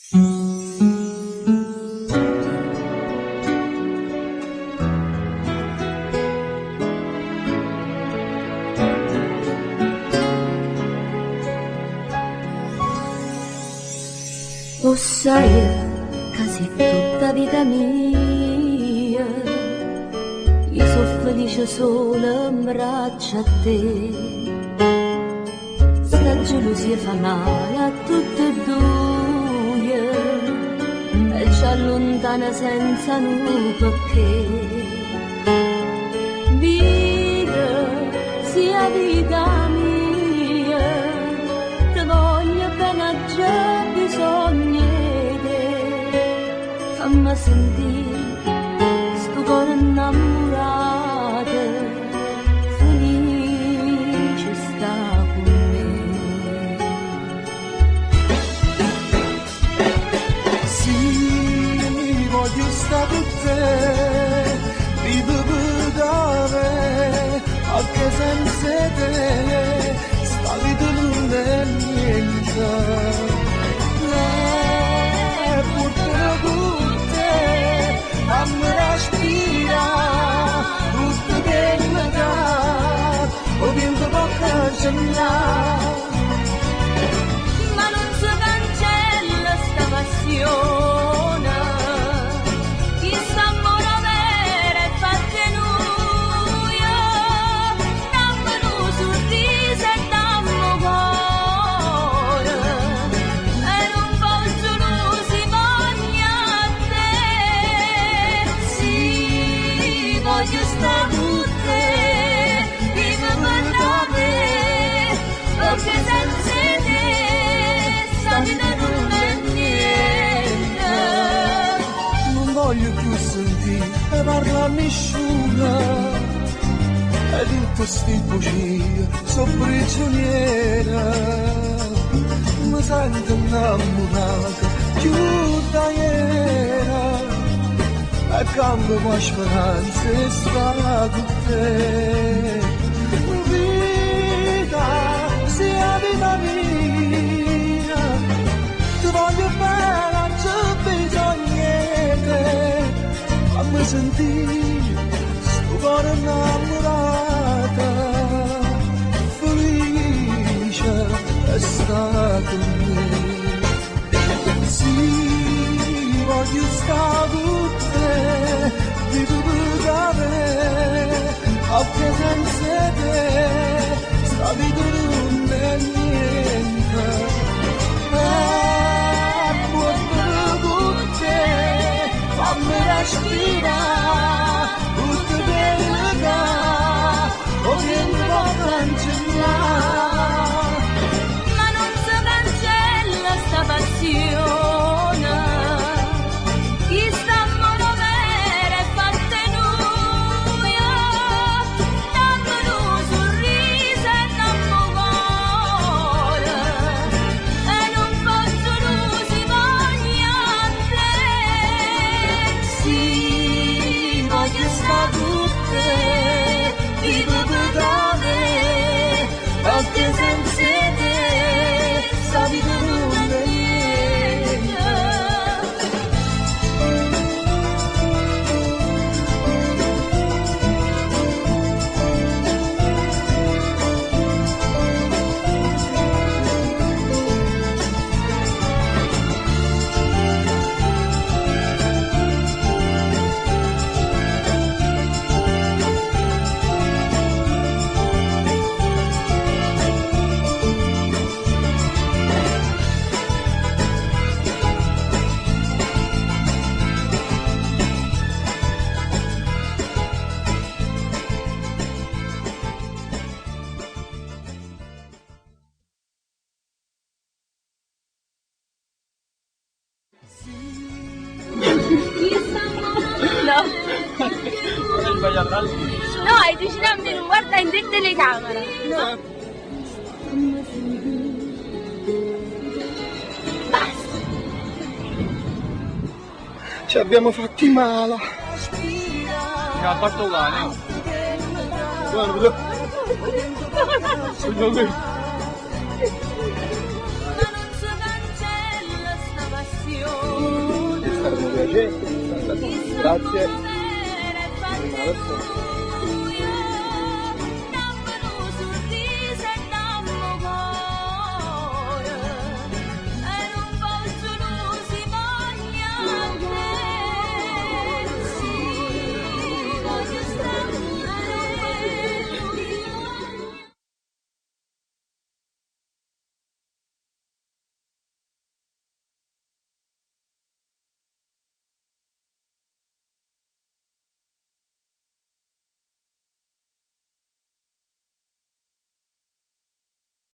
Lo sai che sei tutta vita mia, io sono felice solo in braccio a te. Sta gelosia fa male a tutte e due e ci allontana senza nulla perché. Vita, sia vita mia, ti voglio bene già. Bisogna te, fammi sentire sto cuore innamorato, felice sta con me. Sì, voglio stare con te, vivo da me, anche senza te, sta vita non è niente. Fammi respirare, tutto bene da, o viento può cancellare. Ma non si cancella sta passione, chi sta amore vero è fatta nuia, dammi un sorriso e dammi cuore, e non voglio non si voglia a te. Voglio stare con te, vivo per te, perché senza te sta vita non è niente. Non voglio più sentire parlare a nessuno, e tutto sti bugie sono prigioniera. Mi sento innamorato più da ieri, e cambio con speranza e sta con te. Vita, sia vita mia, ti voglio bene, c'è bisogno di te. Fammi sentire sto cuore innamorato, felice e sta con me. Sì, voglio stare con te, vivo da me, anche senza te, sta vita non è niente. Porto con te, fammi respirare, tutto bene da, o viento può cancellare. Ma non si cancella sta passione, chi sta amore vero è fatta nuia, dammi un sorriso e dammi cuore, e non posso non si voglia a te. Sì, voglio stare con te, vivo per te, perché senza te sta vita non è niente. No, hai vicinato a non guarda in te telecamera. No. Basta. Ci abbiamo fatti male. Mi ha fatto cane. Guarda. Ma non si cancella sta passione. piacere. Grazie.